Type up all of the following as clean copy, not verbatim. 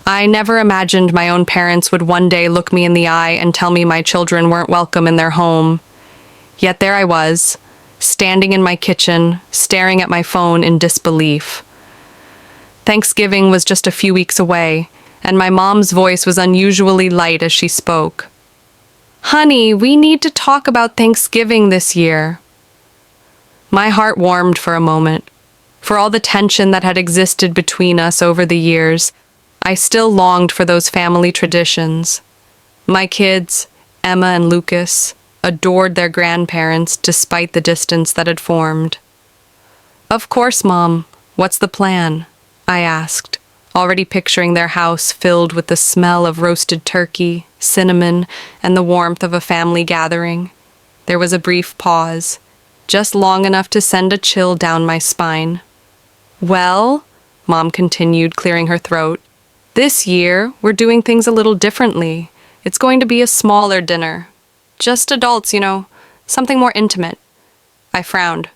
I never imagined my own parents would one day look me in the eye and tell me my children weren't welcome in their home. Yet there I was, standing in my kitchen, staring at my phone in disbelief. Thanksgiving was just a few weeks away, and my mom's voice was unusually light as she spoke. "Honey, we need to talk about Thanksgiving this year." My heart warmed for a moment. For all the tension that had existed between us over the years, I still longed for those family traditions. My kids, Emma and Lucas, adored their grandparents despite the distance that had formed. "Of course, Mom. What's the plan?" I asked, already picturing their house filled with the smell of roasted turkey, cinnamon, and the warmth of a family gathering. There was a brief pause, just long enough to send a chill down my spine. "Well," Mom continued, clearing her throat, "this year we're doing things a little differently. It's going to be a smaller dinner. Just adults, something more intimate." I frowned.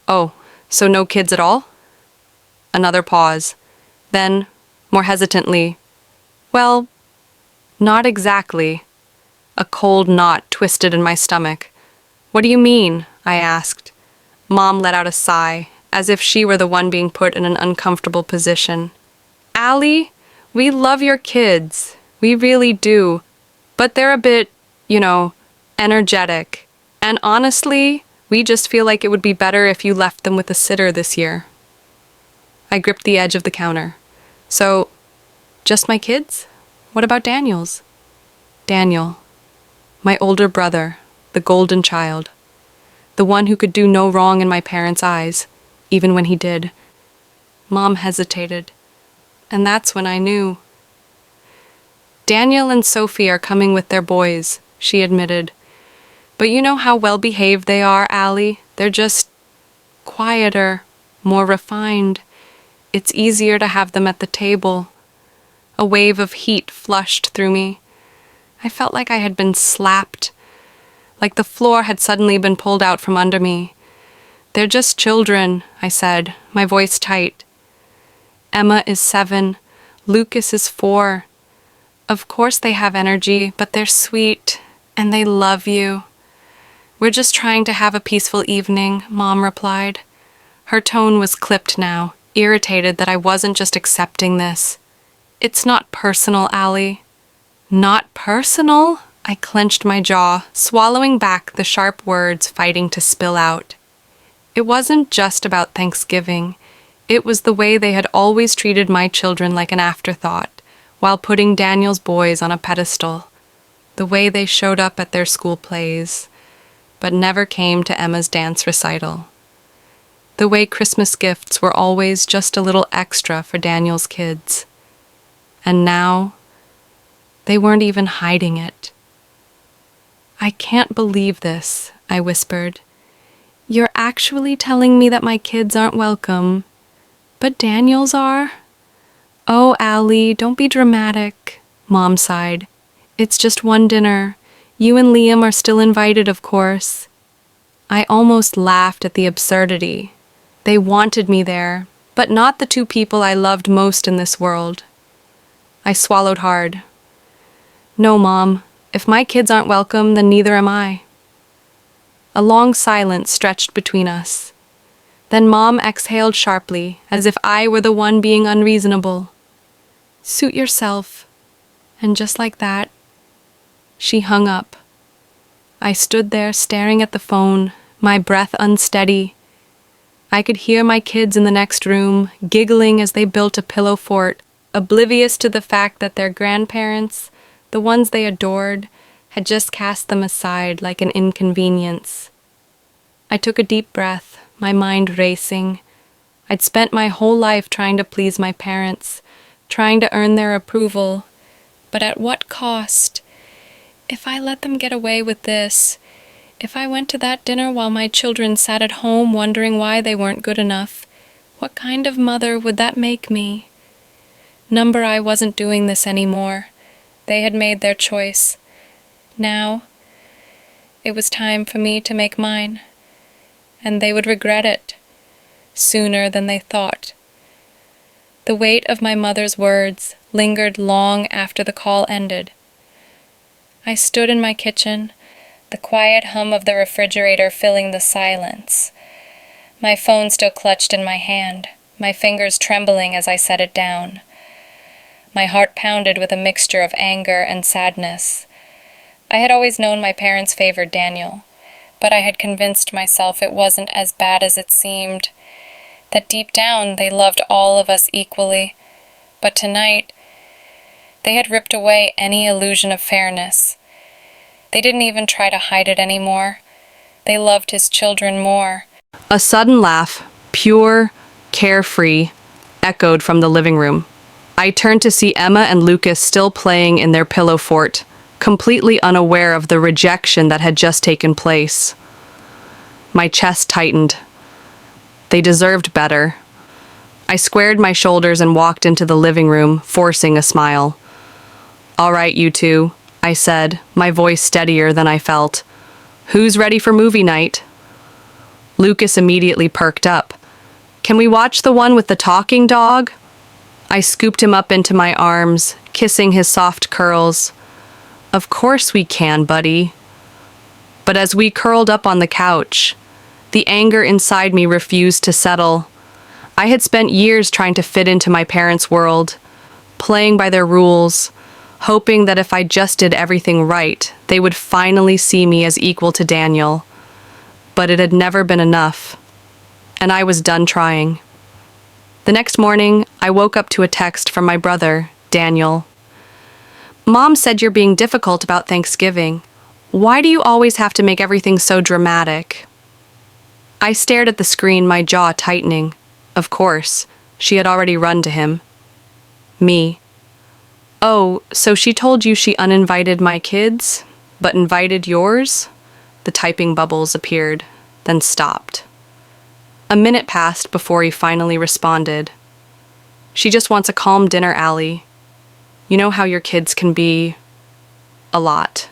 "Oh, so no kids at all?" Another pause. Then, more hesitantly, "Well, not exactly." A cold knot twisted in my stomach. "What do you mean?" I asked. Mom let out a sigh, as if she were the one being put in an uncomfortable position. "Allie, we love your kids. We really do. But they're a bit, energetic. And honestly, we just feel like it would be better if you left them with a sitter this year." I gripped the edge of the counter. "So, just my kids? What about Daniel's?" Daniel. My older brother, the golden child. The one who could do no wrong in my parents' eyes, even when he did. Mom hesitated. And that's when I knew. "Daniel and Sophie are coming with their boys," she admitted. "But you know how well-behaved they are, Allie? They're just quieter, more refined. It's easier to have them at the table." A wave of heat flushed through me. I felt like I had been slapped, like the floor had suddenly been pulled out from under me. "They're just children," I said, my voice tight. "Emma is 7. Lucas is 4. Of course they have energy, but they're sweet, and they love you." "We're just trying to have a peaceful evening," Mom replied. Her tone was clipped now, irritated that I wasn't just accepting this. "It's not personal, Allie." "Not personal?" I clenched my jaw, swallowing back the sharp words fighting to spill out. It wasn't just about Thanksgiving. It was the way they had always treated my children like an afterthought, while putting Daniel's boys on a pedestal. The way they showed up at their school plays, but never came to Emma's dance recital. The way Christmas gifts were always just a little extra for Daniel's kids. And now, they weren't even hiding it. "I can't believe this," I whispered. "You're actually telling me that my kids aren't welcome, but Daniel's are?" "Oh, Allie, don't be dramatic," Mom sighed. "It's just one dinner. You and Liam are still invited, of course." I almost laughed at the absurdity. They wanted me there, but not the two people I loved most in this world. I swallowed hard. "No, Mom. If my kids aren't welcome, then neither am I." A long silence stretched between us. Then Mom exhaled sharply, as if I were the one being unreasonable. "Suit yourself." And just like that, she hung up. I stood there staring at the phone, my breath unsteady. I could hear my kids in the next room, giggling as they built a pillow fort, oblivious to the fact that their grandparents, the ones they adored, had just cast them aside like an inconvenience. I took a deep breath, my mind racing. I'd spent my whole life trying to please my parents, trying to earn their approval. But at what cost? If I let them get away with this, if I went to that dinner while my children sat at home wondering why they weren't good enough, what kind of mother would that make me? Number I wasn't doing this anymore. They had made their choice. Now, it was time for me to make mine. And they would regret it, sooner than they thought. The weight of my mother's words lingered long after the call ended. I stood in my kitchen, the quiet hum of the refrigerator filling the silence. My phone still clutched in my hand, my fingers trembling as I set it down. My heart pounded with a mixture of anger and sadness. I had always known my parents favored Daniel, but I had convinced myself it wasn't as bad as it seemed, that deep down they loved all of us equally. But tonight, they had ripped away any illusion of fairness. They didn't even try to hide it anymore. They loved his children more. A sudden laugh, pure, carefree, echoed from the living room. I turned to see Emma and Lucas still playing in their pillow fort, completely unaware of the rejection that had just taken place. My chest tightened. They deserved better. I squared my shoulders and walked into the living room, forcing a smile. "All right, you two," I said, my voice steadier than I felt. "Who's ready for movie night?" Lucas immediately perked up. "Can we watch the one with the talking dog?" I scooped him up into my arms, kissing his soft curls. "Of course we can, buddy." But as we curled up on the couch, the anger inside me refused to settle. I had spent years trying to fit into my parents' world, playing by their rules, hoping that if I just did everything right, they would finally see me as equal to Daniel. But it had never been enough, and I was done trying. The next morning, I woke up to a text from my brother, Daniel. "Mom said you're being difficult about Thanksgiving. Why do you always have to make everything so dramatic?" I stared at the screen, my jaw tightening. Of course, she had already run to him. Me. "Oh, so she told you she uninvited my kids, but invited yours?" The typing bubbles appeared, then stopped. A minute passed before he finally responded. "She just wants a calm dinner, Allie. You know how your kids can be a lot.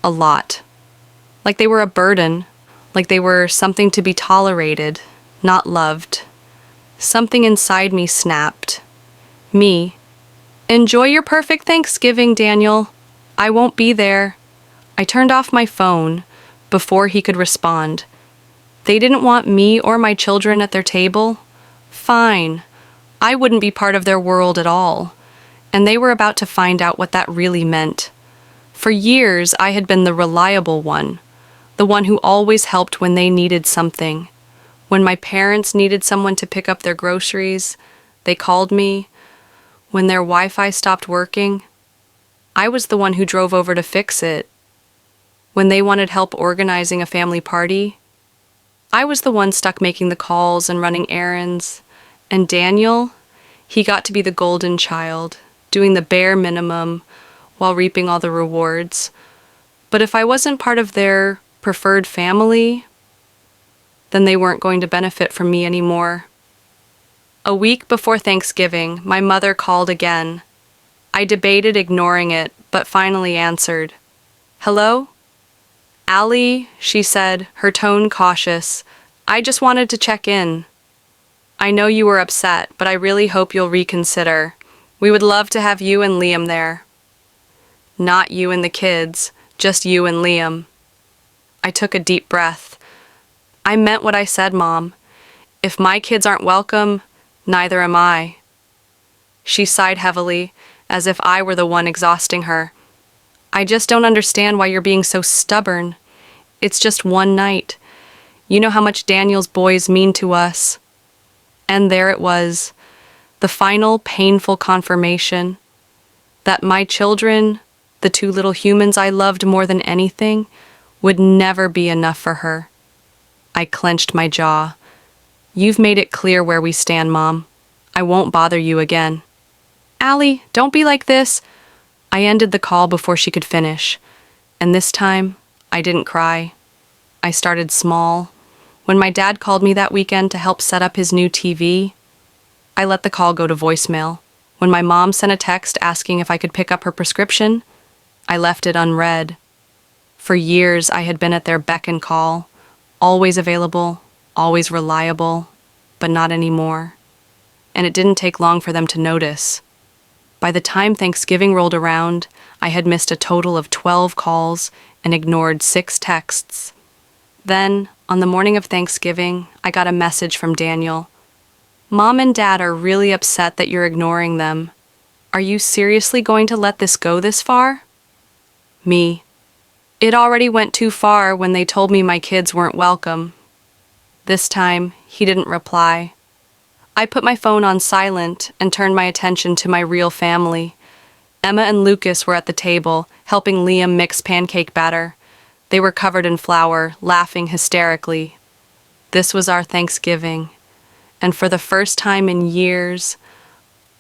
A lot. Like they were a burden, like they were something to be tolerated, not loved." Something inside me snapped. Me. "Enjoy your perfect Thanksgiving, Daniel. I won't be there." I turned off my phone before he could respond. They didn't want me or my children at their table? Fine. I wouldn't be part of their world at all. And they were about to find out what that really meant. For years, I had been the reliable one, the one who always helped when they needed something. When my parents needed someone to pick up their groceries, they called me. When their Wi-Fi stopped working, I was the one who drove over to fix it. When they wanted help organizing a family party, I was the one stuck making the calls and running errands. And Daniel, he got to be the golden child, doing the bare minimum while reaping all the rewards. But if I wasn't part of their preferred family, then they weren't going to benefit from me anymore. A week before Thanksgiving, my mother called again. I debated ignoring it, but finally answered. "Hello?" "Allie," she said, her tone cautious. "I just wanted to check in. I know you were upset, but I really hope you'll reconsider. We would love to have you and Liam there." "Not you and the kids, just you and Liam." I took a deep breath. "I meant what I said, Mom. If my kids aren't welcome, neither am I." She sighed heavily, as if I were the one exhausting her. "I just don't understand why you're being so stubborn. It's just one night. You know how much Daniel's boys mean to us." And there it was, the final painful confirmation that my children, the two little humans I loved more than anything, would never be enough for her. I clenched my jaw. "You've made it clear where we stand, Mom. I won't bother you again." "Allie, don't be like this." I ended the call before she could finish. And this time, I didn't cry. I started small. When my dad called me that weekend to help set up his new TV, I let the call go to voicemail. When my mom sent a text asking if I could pick up her prescription, I left it unread. For years, I had been at their beck and call, always available, always reliable, but not anymore. And it didn't take long for them to notice. By the time Thanksgiving rolled around, I had missed a total of 12 calls and ignored 6 texts. Then, on the morning of Thanksgiving, I got a message from Daniel. Mom and Dad are really upset that you're ignoring them. Are you seriously going to let this go this far? Me. It already went too far when they told me my kids weren't welcome. This time, he didn't reply. I put my phone on silent and turned my attention to my real family. Emma and Lucas were at the table, helping Liam mix pancake batter. They were covered in flour, laughing hysterically. This was our Thanksgiving, and for the first time in years,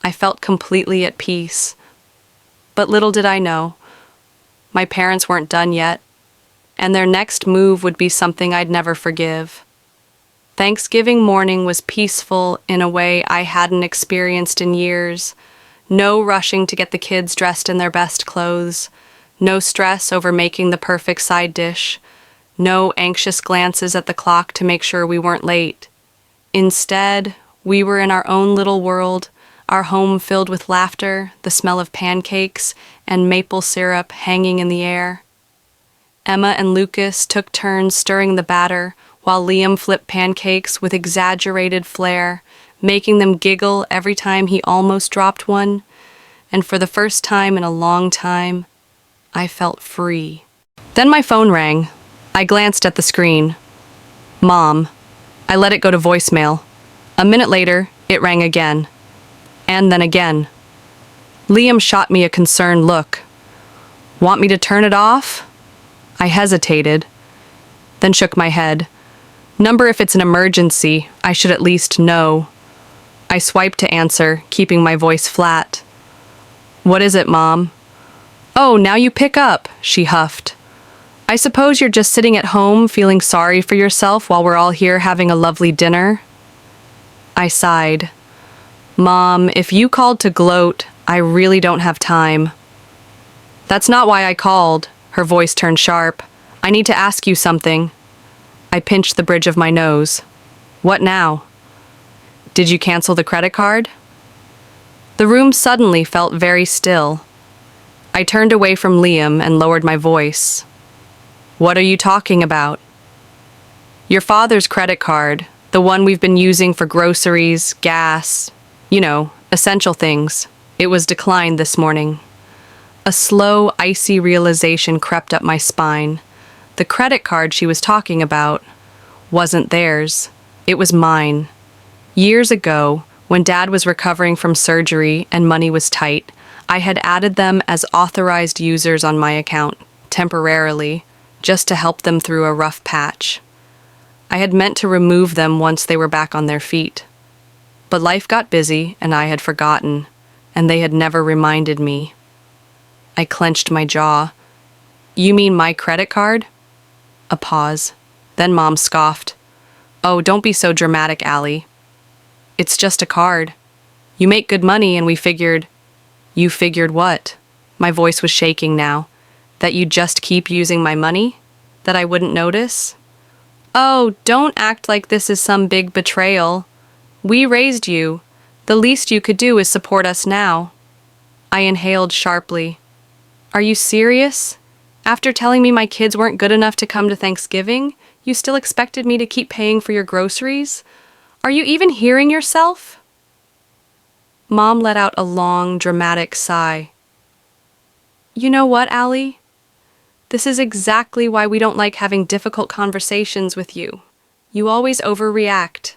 I felt completely at peace. But little did I know, my parents weren't done yet, and their next move would be something I'd never forgive. Thanksgiving morning was peaceful in a way I hadn't experienced in years. No rushing to get the kids dressed in their best clothes. No stress over making the perfect side dish. No anxious glances at the clock to make sure we weren't late. Instead, we were in our own little world, our home filled with laughter, the smell of pancakes, and maple syrup hanging in the air. Emma and Lucas took turns stirring the batter, while Liam flipped pancakes with exaggerated flair, making them giggle every time he almost dropped one. And for the first time in a long time, I felt free. Then my phone rang. I glanced at the screen. Mom. I let it go to voicemail. A minute later, it rang again. And then again. Liam shot me a concerned look. Want me to turn it off? I hesitated, then shook my head. Number if it's an emergency, I should at least know. I swiped to answer, keeping my voice flat. What is it, Mom? Oh, now you pick up, she huffed. I suppose you're just sitting at home feeling sorry for yourself while we're all here having a lovely dinner? I sighed. Mom, if you called to gloat, I really don't have time. That's not why I called. Her voice turned sharp. I need to ask you something. I pinched the bridge of my nose. What now? Did you cancel the credit card? The room suddenly felt very still. I turned away from Liam and lowered my voice. What are you talking about? Your father's credit card, the one we've been using for groceries, gas, essential things. It was declined this morning. A slow, icy realization crept up my spine. The credit card she was talking about wasn't theirs. It was mine. Years ago, when Dad was recovering from surgery and money was tight, I had added them as authorized users on my account, temporarily, just to help them through a rough patch. I had meant to remove them once they were back on their feet. But life got busy and I had forgotten, and they had never reminded me. I clenched my jaw. You mean my credit card? A pause. Then Mom scoffed. Oh, don't be so dramatic, Allie. It's just a card. You make good money and we figured... You figured what? My voice was shaking now. That you'd just keep using my money? That I wouldn't notice? Oh, don't act like this is some big betrayal. We raised you. The least you could do is support us now. I inhaled sharply. Are you serious? After telling me my kids weren't good enough to come to Thanksgiving, you still expected me to keep paying for your groceries? Are you even hearing yourself? Mom let out a long, dramatic sigh. You know what, Allie? This is exactly why we don't like having difficult conversations with you. You always overreact.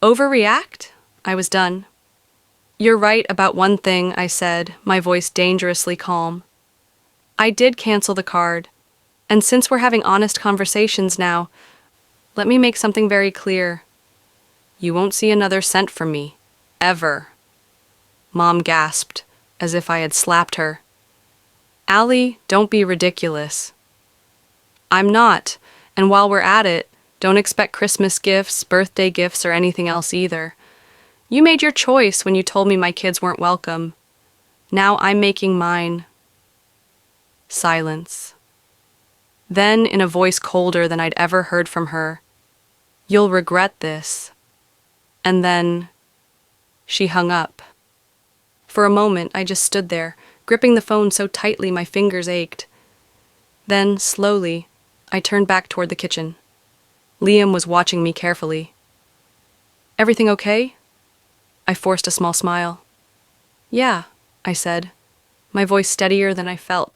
Overreact? I was done. You're right about one thing, I said, my voice dangerously calm. I did cancel the card, and since we're having honest conversations now, let me make something very clear. You won't see another cent from me. Ever. Mom gasped, as if I had slapped her. Allie, don't be ridiculous. I'm not, and while we're at it, don't expect Christmas gifts, birthday gifts, or anything else either. You made your choice when you told me my kids weren't welcome. Now I'm making mine. Silence. Then, in a voice colder than I'd ever heard from her, You'll regret this. And then she hung up. For For a moment, I just stood there, gripping the phone so tightly my fingers ached. Then, slowly, I turned back toward the kitchen. Liam was watching me carefully. "Everything okay?" I forced a small smile. "Yeah," I said, my voice steadier than I felt.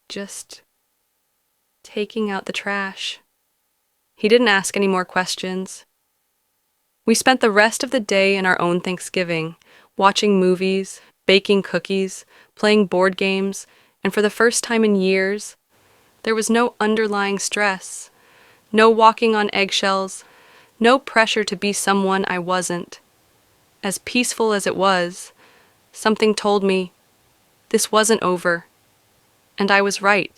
"Just taking out the trash." He didn't ask any more questions. We spent the rest of the day in our own Thanksgiving, watching movies, baking cookies, playing board games, and for the first time in years, there was no underlying stress, no walking on eggshells, no pressure to be someone I wasn't. As peaceful as it was, something told me this wasn't over, and I was right.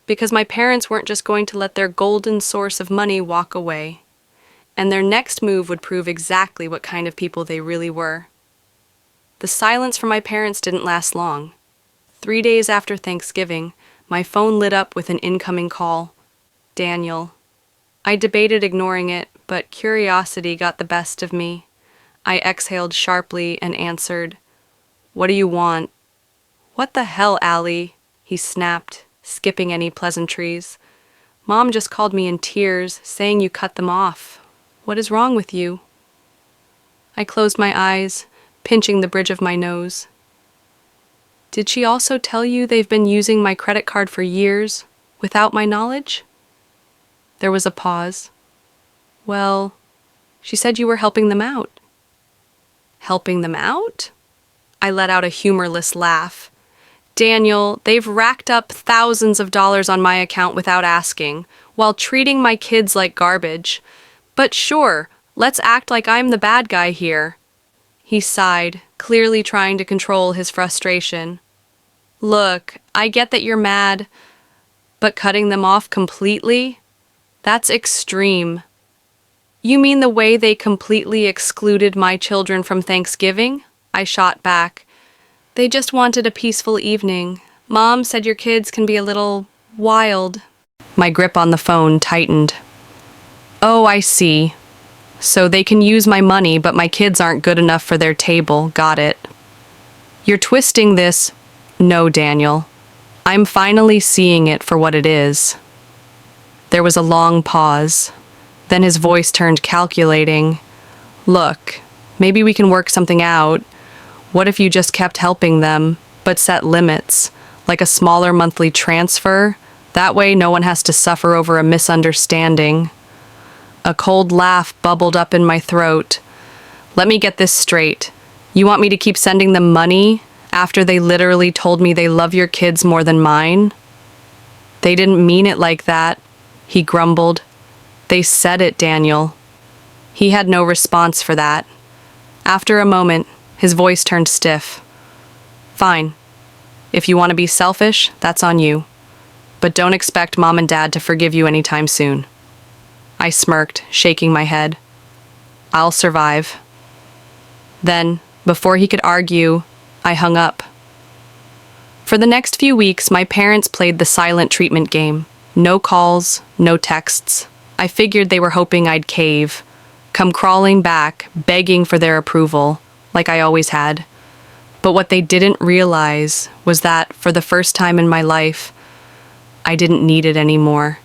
Because my parents weren't just going to let their golden source of money walk away, and their next move would prove exactly what kind of people they really were. The silence from my parents didn't last long. 3 days after Thanksgiving, my phone lit up with an incoming call. Daniel. I debated ignoring it, but curiosity got the best of me. I exhaled sharply and answered, "What do you want?" "What the hell, Allie?" he snapped, skipping any pleasantries. "Mom just called me in tears, saying you cut them off. What is wrong with you?" I closed my eyes, pinching the bridge of my nose. "Did she also tell you they've been using my credit card for years, without my knowledge?" There was a pause. "Well, she said you were helping them out." "Helping them out?" I let out a humorless laugh. "Daniel, they've racked up thousands of dollars on my account without asking, while treating my kids like garbage. But sure, let's act like I'm the bad guy here." He sighed, clearly trying to control his frustration. "Look, I get that you're mad, but cutting them off completely? That's extreme." "You mean the way they completely excluded my children from Thanksgiving?" I shot back. "They just wanted a peaceful evening. Mom said your kids can be a little wild." My grip on the phone tightened. "Oh, I see. So they can use my money, but my kids aren't good enough for their table. Got it." "You're twisting this." "No, Daniel. I'm finally seeing it for what it is." There was a long pause. Then his voice turned calculating. "Look, maybe we can work something out. What if you just kept helping them, but set limits, like a smaller monthly transfer? That way no one has to suffer over a misunderstanding." A cold laugh bubbled up in my throat. "Let me get this straight. You want me to keep sending them money after they literally told me they love your kids more than mine?" "They didn't mean it like that," he grumbled. "They said it, Daniel." He had no response for that. After a moment, his voice turned stiff. "Fine. If you want to be selfish, that's on you. But don't expect Mom and Dad to forgive you anytime soon." I smirked, shaking my head. "I'll survive." Then, before he could argue, I hung up. For the next few weeks, my parents played the silent treatment game. No calls, no texts. I figured they were hoping I'd cave, come crawling back, begging for their approval, like I always had. But what they didn't realize was that, for the first time in my life, I didn't need it anymore.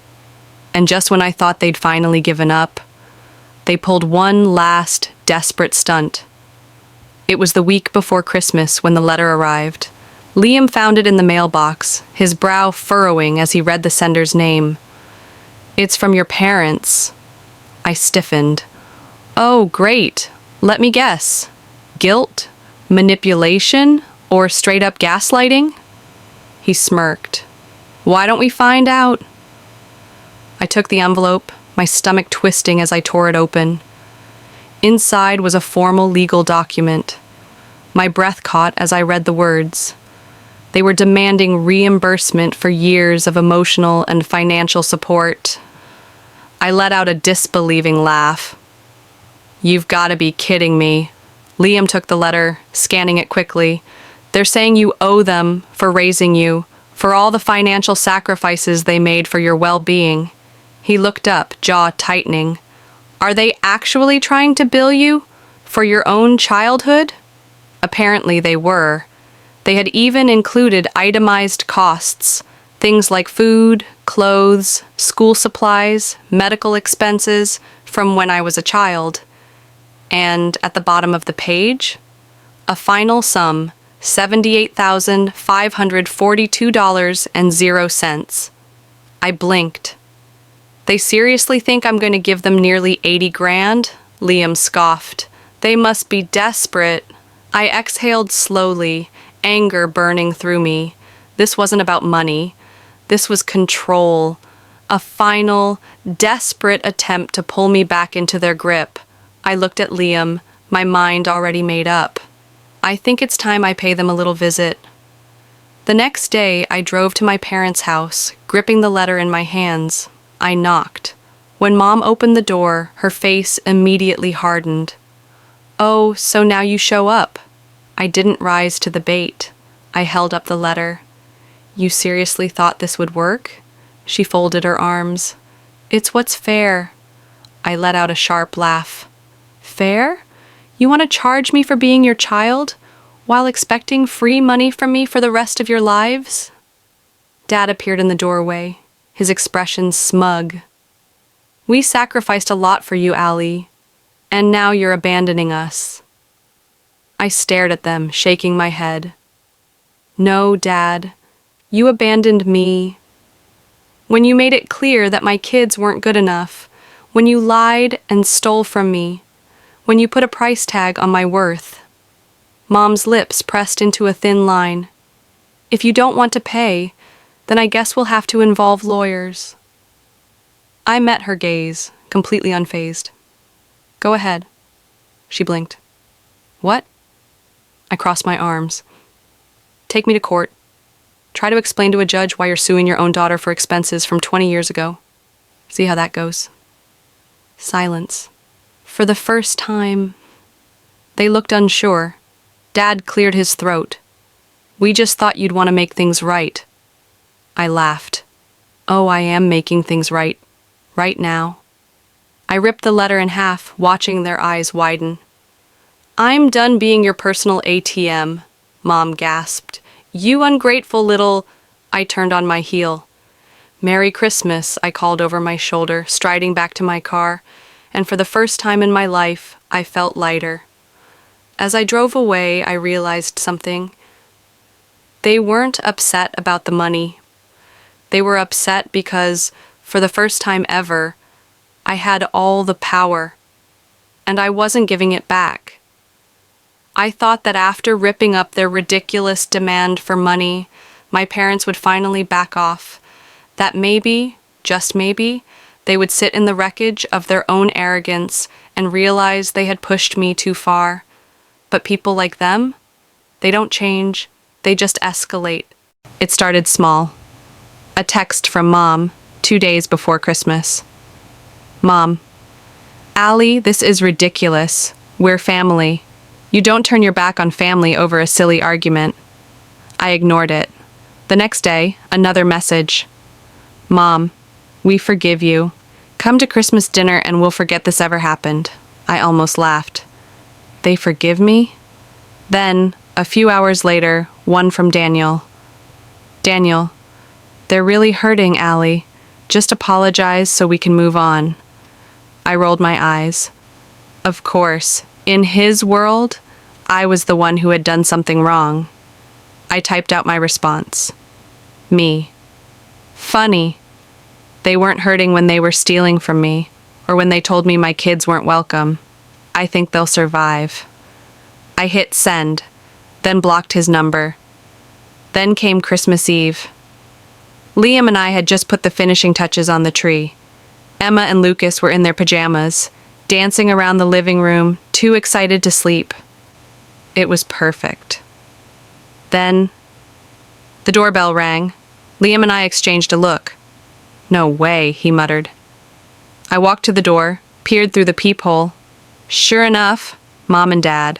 And just when I thought they'd finally given up, they pulled one last, desperate stunt. It was the week before Christmas when the letter arrived. Liam found it in the mailbox, his brow furrowing as he read the sender's name. "It's from your parents." I stiffened. "Oh, great. Let me guess. Guilt? Manipulation? Or straight-up gaslighting?" He smirked. "Why don't we find out?" I took the envelope, my stomach twisting as I tore it open. Inside was a formal legal document. My breath caught as I read the words. They were demanding reimbursement for years of emotional and financial support. I let out a disbelieving laugh. "You've got to be kidding me." Liam took the letter, scanning it quickly. "They're saying you owe them for raising you, for all the financial sacrifices they made for your well-being." He looked up, jaw tightening. "Are they actually trying to bill you for your own childhood?" Apparently they were. They had even included itemized costs, things like food, clothes, school supplies, medical expenses from when I was a child. And at the bottom of the page, a final sum, $78,542.00. I blinked. They seriously think I'm going to give them nearly 80 grand? Liam scoffed. They must be desperate. I exhaled slowly, anger burning through me. This wasn't about money. This was control. A final, desperate attempt to pull me back into their grip. I looked at Liam, my mind already made up. I think it's time I pay them a little visit. The next day, I drove to my parents' house, gripping the letter in my hands. I knocked. When Mom opened the door, her face immediately hardened. "Oh, so now you show up." I didn't rise to the bait. I held up the letter. "You seriously thought this would work?" She folded her arms. "It's what's fair." I let out a sharp laugh. "Fair? You want to charge me for being your child, while expecting free money from me for the rest of your lives?" Dad appeared in the doorway, his expression smug. "We sacrificed a lot for you, Allie, and now you're abandoning us." I stared at them, shaking my head. "No, Dad, you abandoned me. When you made it clear that my kids weren't good enough, when you lied and stole from me, when you put a price tag on my worth." Mom's lips pressed into a thin line. "If you don't want to pay, then I guess we'll have to involve lawyers." I met her gaze, completely unfazed. "Go ahead." She blinked. "What?" I crossed my arms. "Take me to court. Try to explain to a judge why you're suing your own daughter for expenses from 20 years ago. See how that goes." Silence. For the first time, they looked unsure. Dad cleared his throat. "We just thought you'd want to make things right." I laughed. "Oh, I am making things right. Right now." I ripped the letter in half, watching their eyes widen. "I'm done being your personal ATM," Mom gasped. "You ungrateful little—" I turned on my heel. "Merry Christmas," I called over my shoulder, striding back to my car, and for the first time in my life, I felt lighter. As I drove away, I realized something. They weren't upset about the money. They were upset because, for the first time ever, I had all the power, and I wasn't giving it back. I thought that after ripping up their ridiculous demand for money, my parents would finally back off, that maybe, just maybe, they would sit in the wreckage of their own arrogance and realize they had pushed me too far. But people like them, they don't change, they just escalate. It started small. A text from Mom, 2 days before Christmas. "Mom, Allie, this is ridiculous. We're family. You don't turn your back on family over a silly argument." I ignored it. The next day, another message. "Mom, we forgive you. Come to Christmas dinner and we'll forget this ever happened." I almost laughed. They forgive me? Then, a few hours later, one from Daniel. "Daniel, they're really hurting, Allie. Just apologize so we can move on." I rolled my eyes. Of course, in his world, I was the one who had done something wrong. I typed out my response. Me. Funny. They weren't hurting when they were stealing from me, or when they told me my kids weren't welcome. I think they'll survive. I hit send, then blocked his number. Then came Christmas Eve. Liam and I had just put the finishing touches on the tree. Emma and Lucas were in their pajamas, dancing around the living room, too excited to sleep. It was perfect. Then, the doorbell rang. Liam and I exchanged a look. "No way," he muttered. I walked to the door, peered through the peephole. Sure enough, Mom and Dad.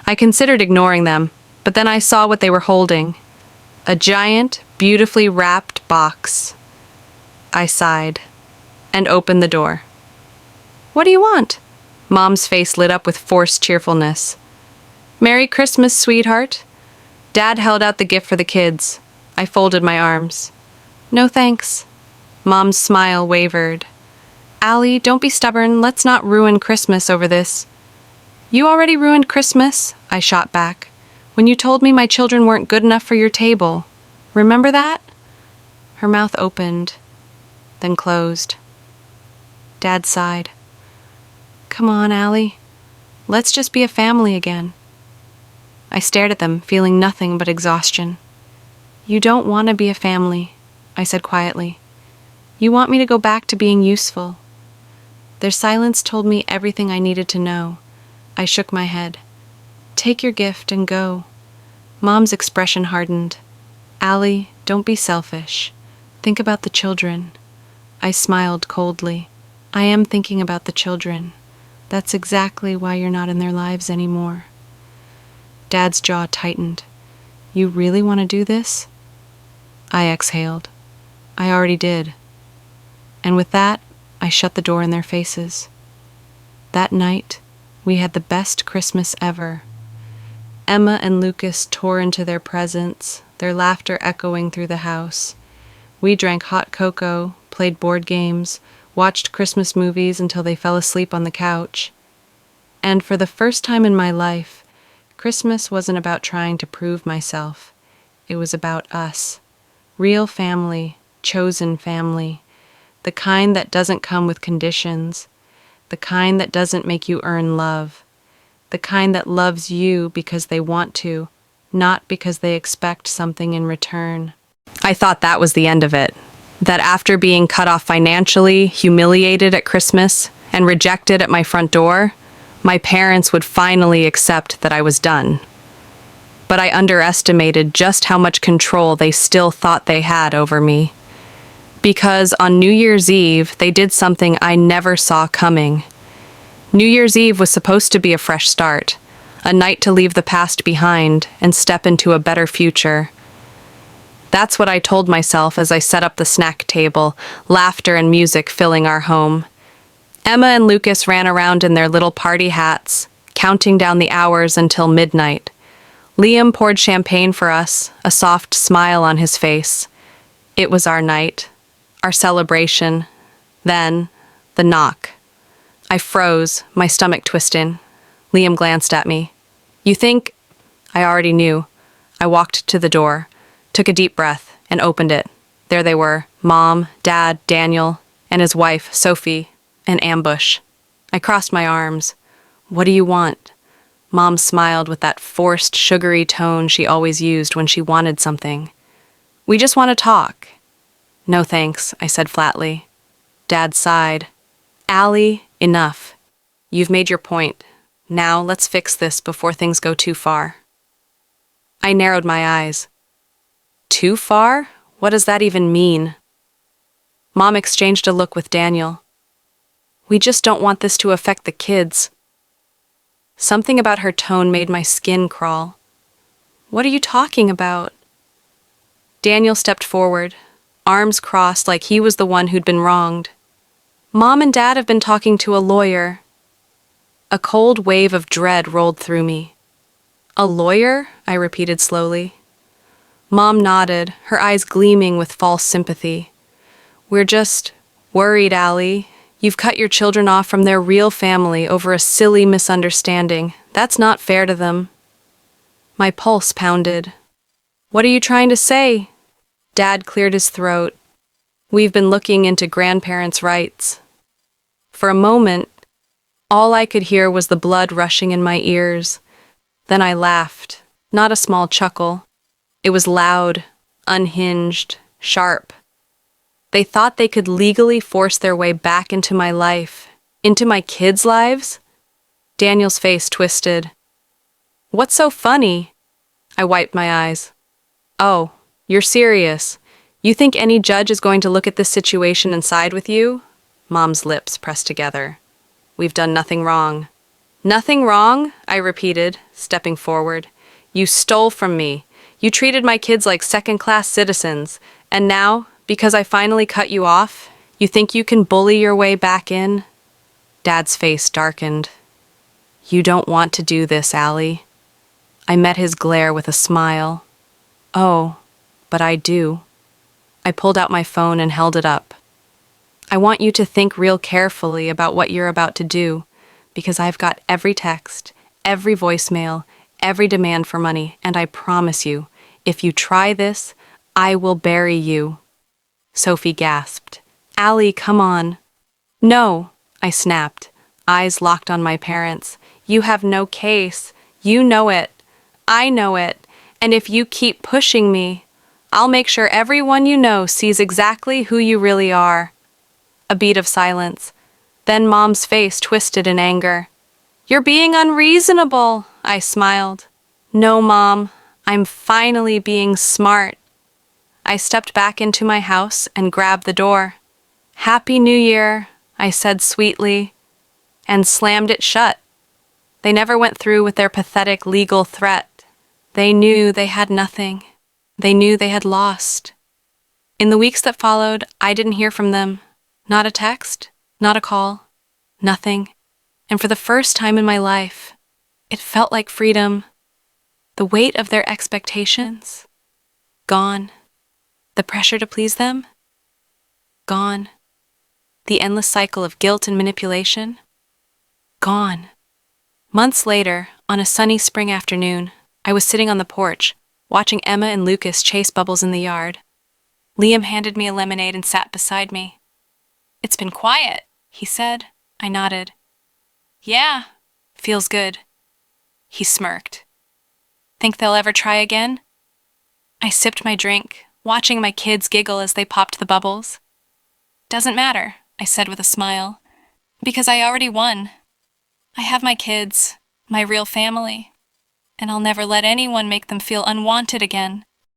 I considered ignoring them, but then I saw what they were holding. A giant, beautifully wrapped box. I sighed and opened the door. "What do you want?" Mom's face lit up with forced cheerfulness. Merry Christmas, sweetheart. Dad held out the gift for the kids. I folded my arms. No thanks. Mom's smile wavered. Allie, don't be stubborn. Let's not ruin Christmas over this. You already ruined Christmas, I shot back, when you told me my children weren't good enough for your table. Remember that? Her mouth opened, then closed. Dad sighed. Come on, Allie. Let's just be a family again. I stared at them, feeling nothing but exhaustion. You don't want to be a family, I said quietly. You want me to go back to being useful. Their silence told me everything I needed to know. I shook my head. Take your gift and go. Mom's expression hardened. Allie, don't be selfish. Think about the children. I smiled coldly. I am thinking about the children. That's exactly why you're not in their lives anymore. Dad's jaw tightened. You really want to do this? I exhaled. I already did. And with that, I shut the door in their faces. That night, we had the best Christmas ever. Emma and Lucas tore into their presents, their laughter echoing through the house. We drank hot cocoa, played board games, watched Christmas movies until they fell asleep on the couch. And for the first time in my life, Christmas wasn't about trying to prove myself. It was about us. Real family, chosen family. The kind that doesn't come with conditions. The kind that doesn't make you earn love. The kind that loves you because they want to, not because they expect something in return. I thought that was the end of it. That after being cut off financially, humiliated at Christmas, and rejected at my front door, my parents would finally accept that I was done. But I underestimated just how much control they still thought they had over me. Because on New Year's Eve, they did something I never saw coming. New Year's Eve was supposed to be a fresh start, a night to leave the past behind and step into a better future. That's what I told myself as I set up the snack table, laughter and music filling our home. Emma and Lucas ran around in their little party hats, counting down the hours until midnight. Liam poured champagne for us, a soft smile on his face. It was our night, our celebration. Then, the knock. I froze, my stomach twisting. Liam glanced at me. You think? I already knew. I walked to the door, took a deep breath, and opened it. There they were, Mom, Dad, Daniel, and his wife, Sophie, an ambush. I crossed my arms. What do you want? Mom smiled with that forced, sugary tone she always used when she wanted something. We just want to talk. No thanks, I said flatly. Dad sighed. Allie, enough. You've made your point. Now let's fix this before things go too far. I narrowed my eyes. Too far? What does that even mean? Mom exchanged a look with Daniel. We just don't want this to affect the kids. Something about her tone made my skin crawl. What are you talking about? Daniel stepped forward, arms crossed like he was the one who'd been wronged. Mom and Dad have been talking to a lawyer. A cold wave of dread rolled through me. A lawyer? I repeated slowly. Mom nodded, her eyes gleaming with false sympathy. We're just worried, Allie. You've cut your children off from their real family over a silly misunderstanding. That's not fair to them. My pulse pounded. What are you trying to say? Dad cleared his throat. We've been looking into grandparents' rights. For a moment, all I could hear was the blood rushing in my ears. Then I laughed, not a small chuckle. It was loud, unhinged, sharp. They thought they could legally force their way back into my life, into my kids' lives? Daniel's face twisted. What's so funny? I wiped my eyes. Oh, you're serious. You think any judge is going to look at this situation and side with you? Mom's lips pressed together. We've done nothing wrong. Nothing wrong? I repeated, stepping forward. You stole from me. You treated my kids like second-class citizens. And now, because I finally cut you off, you think you can bully your way back in? Dad's face darkened. You don't want to do this, Allie. I met his glare with a smile. Oh, but I do. I pulled out my phone and held it up. I want you to think real carefully about what you're about to do, because I've got every text, every voicemail, every demand for money, and I promise you, if you try this, I will bury you. Sophie gasped. Allie, come on. No, I snapped, eyes locked on my parents. You have no case. You know it. I know it. And if you keep pushing me, I'll make sure everyone you know sees exactly who you really are. A beat of silence. Then Mom's face twisted in anger. You're being unreasonable, I smiled. No, Mom, I'm finally being smart. I stepped back into my house and grabbed the door. Happy New Year, I said sweetly, and slammed it shut. They never went through with their pathetic legal threat. They knew they had nothing. They knew they had lost. In the weeks that followed, I didn't hear from them. Not a text, not a call, nothing. And for the first time in my life, it felt like freedom. The weight of their expectations, gone. The pressure to please them, gone. The endless cycle of guilt and manipulation, gone. Months later, on a sunny spring afternoon, I was sitting on the porch, watching Emma and Lucas chase Bubbles in the yard. Liam handed me a lemonade and sat beside me. It's been quiet, he said. I nodded. Yeah, feels good. He smirked. Think they'll ever try again? I sipped my drink, watching my kids giggle as they popped the bubbles. Doesn't matter, I said with a smile, because I already won. I have my kids, my real family, and I'll never let anyone make them feel unwanted again.